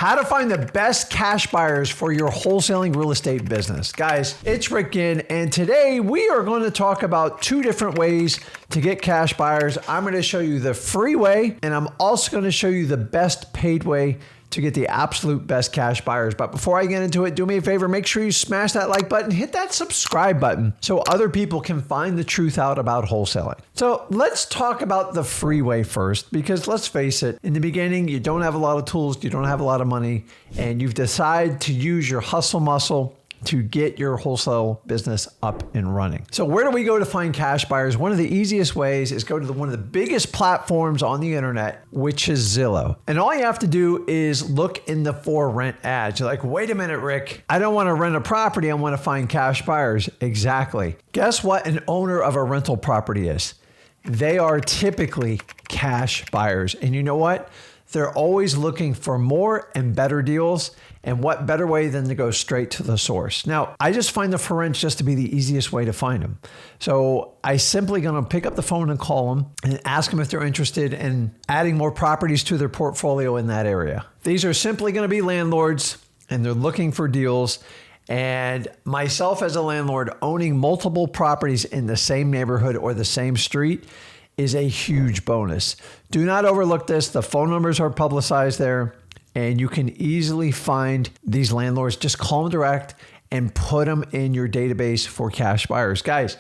How to find the best cash buyers for your wholesaling real estate business. Guys, it's Rick Ginn, and today we are going to talk about two different ways to get cash buyers. I'm going to show you the free way, and I'm also going to show you the best paid way to get the absolute best cash buyers. But before I get into it, do me a favor, make sure you smash that like button, hit that subscribe button so other people can find the truth out about wholesaling. So let's talk about the free way first, because let's face it, in the beginning, you don't have a lot of tools, you don't have a lot of money, and you've decided to use your hustle muscle to get your wholesale business up and running. So where do we go to find cash buyers? One of the easiest ways is go to one of the biggest platforms on the internet, which is Zillow. And all you have to do is look in the for rent ads. You're like, wait a minute, Rick, I don't want to rent a property. I want to find cash buyers. Exactly. Guess what an owner of a rental property is? They are typically cash buyers. And you know what? They're always looking for more and better deals. And what better way than to go straight to the source? Now, I just find the for rent just to be the easiest way to find them. So I simply going to pick up the phone and call them and ask them if they're interested in adding more properties to their portfolio in that area. These are simply going to be landlords and they're looking for deals. And myself as a landlord owning multiple properties in the same neighborhood or the same street is a huge bonus. Do not overlook this. The phone numbers are publicized there. And you can easily find these landlords. Just call them direct and put them in your database for cash buyers. Guys,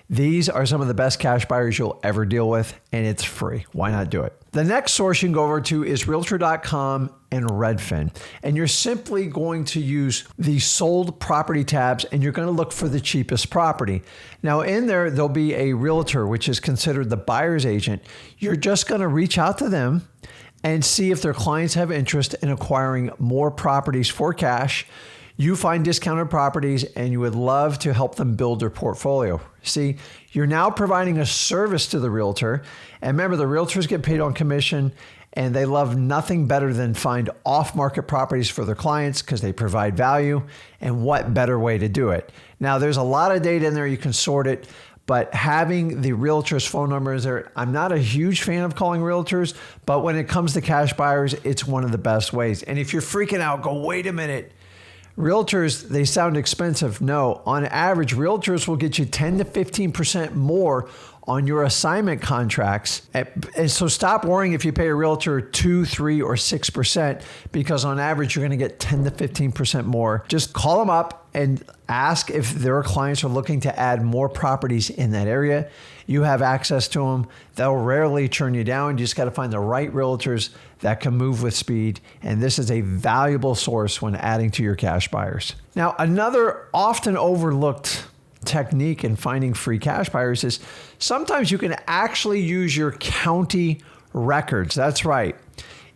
these are some of the best cash buyers you'll ever deal with, and it's free. Why not do it? The next source you can go over to is Realtor.com and Redfin. And you're simply going to use the sold property tabs, and you're going to look for the cheapest property. Now in there, there'll be a realtor, which is considered the buyer's agent. You're just going to reach out to them and see if their clients have interest in acquiring more properties for cash. You find discounted properties and you would love to help them build their portfolio. See, you're now providing a service to the realtor. And remember, the realtors get paid on commission and they love nothing better than find off-market properties for their clients because they provide value. And what better way to do it? Now, there's a lot of data in there. You can sort it. But having the realtor's phone numbers there, I'm not a huge fan of calling realtors, but when it comes to cash buyers, it's one of the best ways. And if you're freaking out, go, wait a minute. Realtors, they sound expensive. No, on average, realtors will get you 10 to 15% more on your assignment contracts. And so stop worrying if you pay a realtor 2, 3, or 6%, because on average, you're going to get 10 to 15% more. Just call them up and ask if their clients are looking to add more properties in that area. You have access to them. They'll rarely turn you down. You just got to find the right realtors that can move with speed. And this is a valuable source when adding to your cash buyers. Now, another often overlooked technique in finding free cash buyers is sometimes you can actually use your county records. That's right.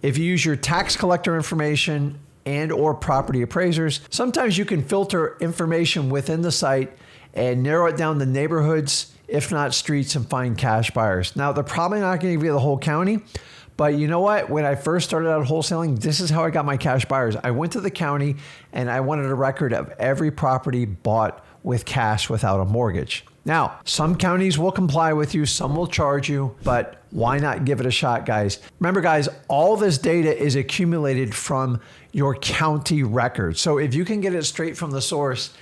If you use your tax collector information and or property appraisers, sometimes you can filter information within the site and narrow it down to neighborhoods, if not streets, and find cash buyers. Now, they're probably not going to give you the whole county, but you know what? When I first started out wholesaling, this is how I got my cash buyers. I went to the county and I wanted a record of every property bought with cash without a mortgage. Now, some counties will comply with you, some will charge you, but why not give it a shot, guys? Remember, guys, all this data is accumulated from your county record. So if you can get it straight from the source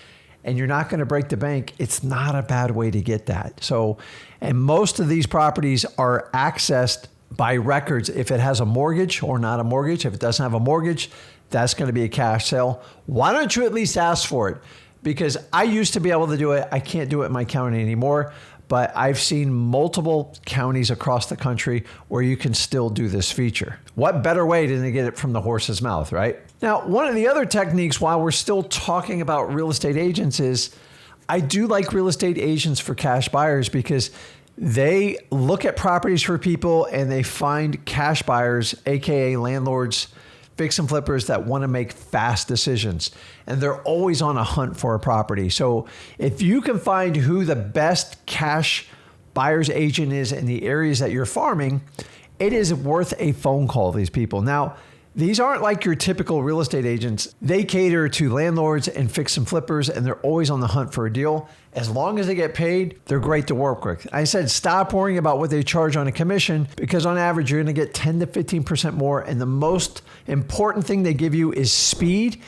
and you're not going to break the bank, it's not a bad way to get that. So, and most of these properties are accessed by records if it has a mortgage or not a mortgage. If it doesn't have a mortgage, that's going to be a cash sale. Why don't you at least ask for it? Because I used to be able to do it. I can't do it in my county anymore, but I've seen multiple counties across the country where you can still do this feature. What better way than to get it from the horse's mouth, right? Now, one of the other techniques while we're still talking about real estate agents is I do like real estate agents for cash buyers because they look at properties for people and they find cash buyers, AKA landlords, fix and flippers that want to make fast decisions. And they're always on a hunt for a property. So if you can find who the best cash buyer's agent is in the areas that you're farming, it is worth a phone call to these people. Now, These aren't like your typical real estate agents. They cater to landlords and fix and flippers, and they're always on the hunt for a deal. As long as they get paid, they're great to work with. I said, stop worrying about what they charge on a commission, because on average, you're going to get 10 to 15% more. And the most important thing they give you is speed.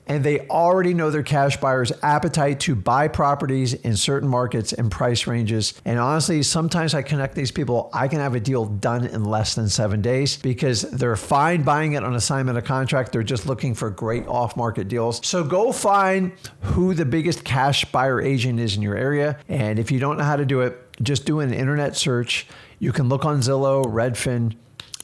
And they already know their cash buyers' appetite to buy properties in certain markets and price ranges. And honestly, sometimes I connect these people. I can have a deal done in less than 7 days because they're fine buying it on assignment of contract. They're just looking for great off-market deals. So go find who the biggest cash buyer agent is in your area. And if you don't know how to do it, just do an internet search. You can look on Zillow, Redfin,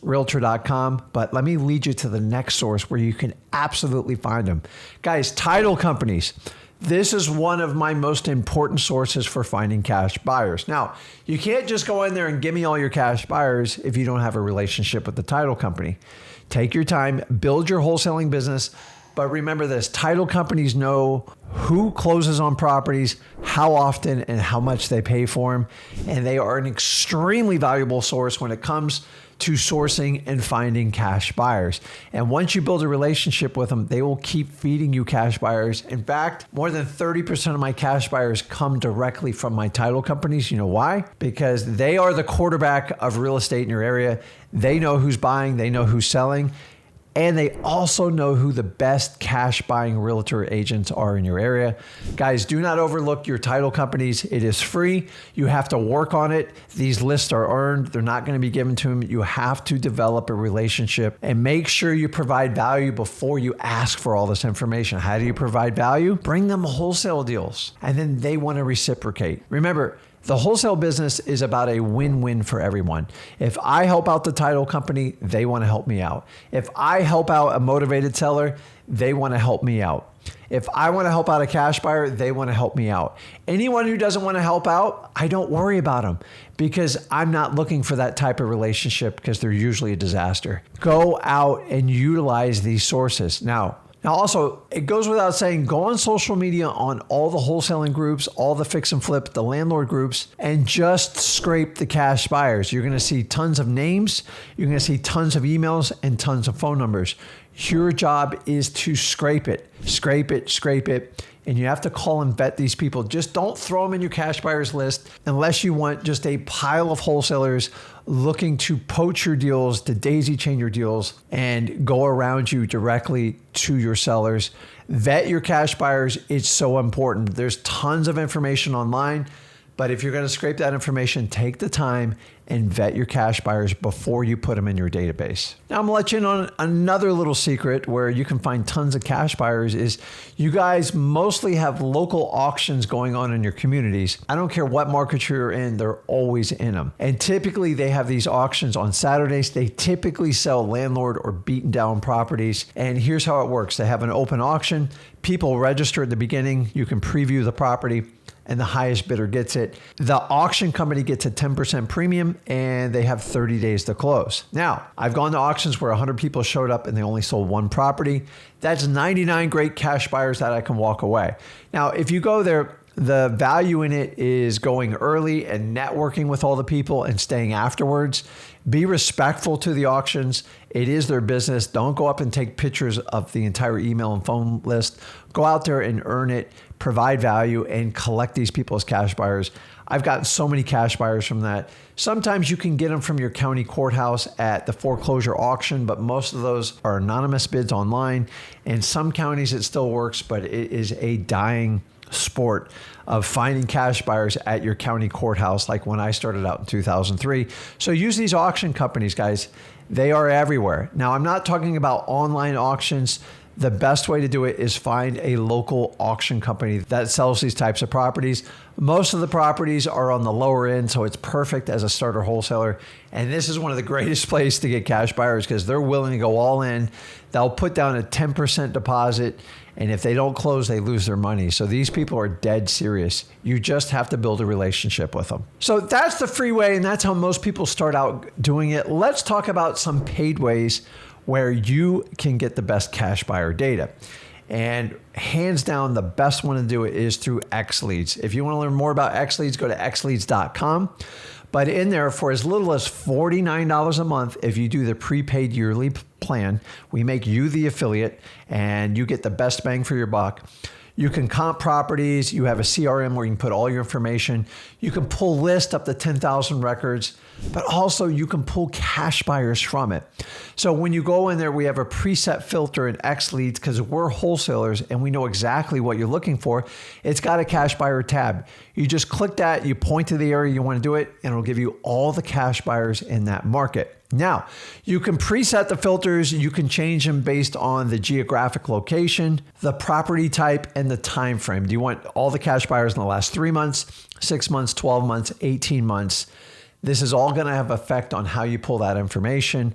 Realtor.com, but let me lead you to the next source where you can absolutely find them. Guys, title companies. This is one of my most important sources for finding cash buyers. Now, you can't just go in there and give me all your cash buyers if you don't have a relationship with the title company. Take your time, build your wholesaling business, but remember this, title companies know who closes on properties, how often, and how much they pay for them, and they are an extremely valuable source when it comes to sourcing and finding cash buyers. And once you build a relationship with them, they will keep feeding you cash buyers. In fact, more than 30% of my cash buyers come directly from my title companies. You know why? Because they are the quarterback of real estate in your area. They know who's buying, they know who's selling, and they also know who the best cash buying realtor agents are in your area. Guys, do not overlook your title companies. It is free. You have to work on it. These lists are earned. They're not going to be given to them. You have to develop a relationship and make sure you provide value before you ask for all this information. How do you provide value? Bring them wholesale deals, and then they want to reciprocate. Remember, the wholesale business is about a win-win for everyone. If I help out the title company, they want to help me out. If I help out a motivated seller, they want to help me out. If I want to help out a cash buyer, they want to help me out. Anyone who doesn't want to help out, I don't worry about them because I'm not looking for that type of relationship because they're usually a disaster. Go out and utilize these sources. Now also, it goes without saying, go on social media on all the wholesaling groups, all the fix and flip, the landlord groups, and just scrape the cash buyers. You're going to see tons of names. You're going to see tons of emails and tons of phone numbers. Your job is to scrape it, and you have to call and vet these people. Just don't throw them in your cash buyers list unless you want just a pile of wholesalers looking to poach your deals, to daisy chain your deals, and go around you directly to your sellers. Vet your cash buyers. It's so important. There's tons of information online, but if you're going to scrape that information, take the time and vet your cash buyers before you put them in your database. Now, I'm going to let you in on another little secret where you can find tons of cash buyers is you guys mostly have local auctions going on in your communities. I don't care what market you're in, they're always in them. And typically they have these auctions on Saturdays. They typically sell landlord or beaten down properties. And here's how it works. They have an open auction. People register at the beginning. You can preview the property, and the highest bidder gets it. The auction company gets a 10% premium, and they have 30 days to close. Now, I've gone to auctions where 100 people showed up and they only sold one property. That's 99 great cash buyers that I can walk away. Now, if you go there, the value in it is going early and networking with all the people and staying afterwards. Be respectful to the auctions. It is their business. Don't go up and take pictures of the entire email and phone list. Go out there and earn it, provide value, and collect these people as cash buyers. I've gotten so many cash buyers from that. Sometimes you can get them from your county courthouse at the foreclosure auction, but most of those are anonymous bids online. In some counties it still works, but it is a dying sport of finding cash buyers at your county courthouse, like when I started out in 2003. So use these auction companies, guys. They are everywhere. Now, I'm not talking about online auctions. The best way to do it is find a local auction company that sells these types of properties. Most of the properties are on the lower end, so it's perfect as a starter wholesaler. And this is one of the greatest places to get cash buyers because they're willing to go all in. They'll put down a 10% deposit, and if they don't close, they lose their money. So these people are dead serious. You just have to build a relationship with them. So that's the free way, and that's how most people start out doing it. Let's talk about some paid ways where you can get the best cash buyer data. And hands down, the best one to do it is through XLeads. If you want to learn more about XLeads, go to xleads.com. But in there, for as little as $49 a month, if you do the prepaid yearly plan, we make you the affiliate and you get the best bang for your buck. You can comp properties. You have a CRM where you can put all your information. You can pull lists up to 10,000 records, but also you can pull cash buyers from it. So when you go in there, we have a preset filter in X Leads because we're wholesalers and we know exactly what you're looking for. It's got a cash buyer tab. You just click that, you point to the area you want to do it, and it'll give you all the cash buyers in that market. Now, you can preset the filters. You can change them based on the geographic location, the property type, and the time frame. Do you want all the cash buyers in the last 3 months, 6 months, 12 months, 18 months? This is all going to have effect on how you pull that information.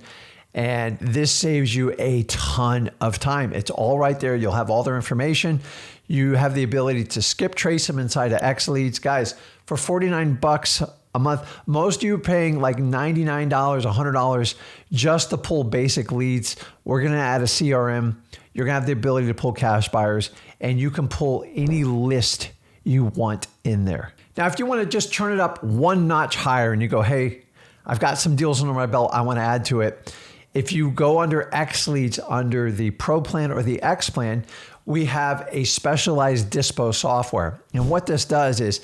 And this saves you a ton of time. It's all right there. You'll have all their information. You have the ability to skip trace them inside of X Leads. Guys, for $49 a month, most of you are paying like $99, $100 just to pull basic leads. We're going to add a CRM. You're going to have the ability to pull cash buyers, and you can pull any list you want in there. Now, if you want to just turn it up one notch higher and you go, hey, I've got some deals under my belt, I want to add to it. If you go under X Leads, under the Pro plan or the X plan, we have a specialized dispo software. And what this does is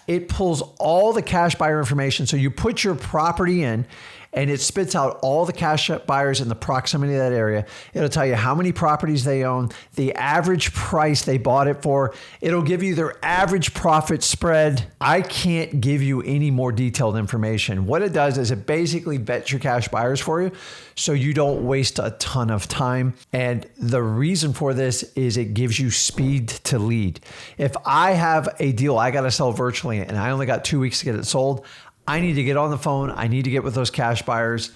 it pulls all the cash buyer information. So you put your property in and it spits out all the cash buyers in the proximity of that area. It'll tell you how many properties they own, the average price they bought it for. It'll give you their average profit spread. I can't give you any more detailed information. What it does is it basically vets your cash buyers for you so you don't waste a ton of time. And the reason for this is it gives you speed to lead. If I have a deal I got to sell virtually and I only got 2 weeks to get it sold, I need to get on the phone. I need to get with those cash buyers.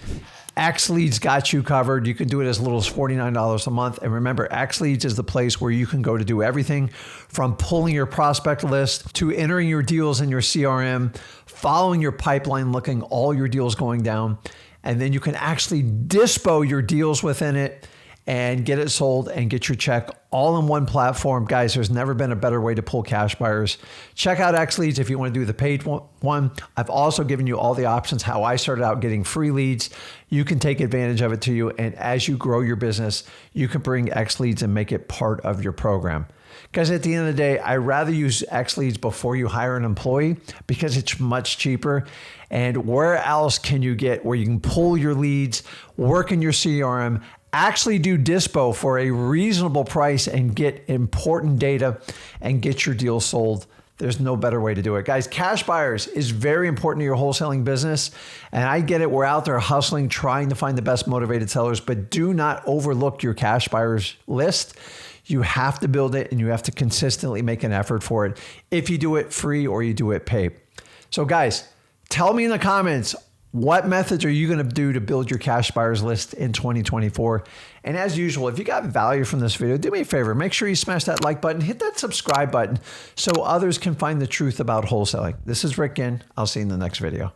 X Leads got you covered. You can do it as little as $49 a month. And remember, X Leads is the place where you can go to do everything from pulling your prospect list to entering your deals in your CRM, following your pipeline, looking all your deals going down. And then you can actually dispo your deals within it and get it sold and get your check all in one platform. Guys, there's never been a better way to pull cash buyers. Check out X Leads if you want to do the paid one. I've also given you all the options how I started out getting free leads. You can take advantage of it to you. And as you grow your business, you can bring X Leads and make it part of your program. Because at the end of the day, I'd rather use X Leads before you hire an employee because it's much cheaper. And where else can you get where you can pull your leads, work in your CRM, actually do dispo for a reasonable price and get important data and get your deal sold? There's no better way to do it. Guys, cash buyers is very important to your wholesaling business. And I get it. We're out there hustling, trying to find the best motivated sellers, but do not overlook your cash buyers list. You have to build it and you have to consistently make an effort for it. If you do it free or you do it paid. So guys, tell me in the comments, what methods are you going to do to build your cash buyers list in 2024? And as usual, if you got value from this video, do me a favor, make sure you smash that like button, hit that subscribe button so others can find the truth about wholesaling. This is Rick Ginn. I'll see you in the next video.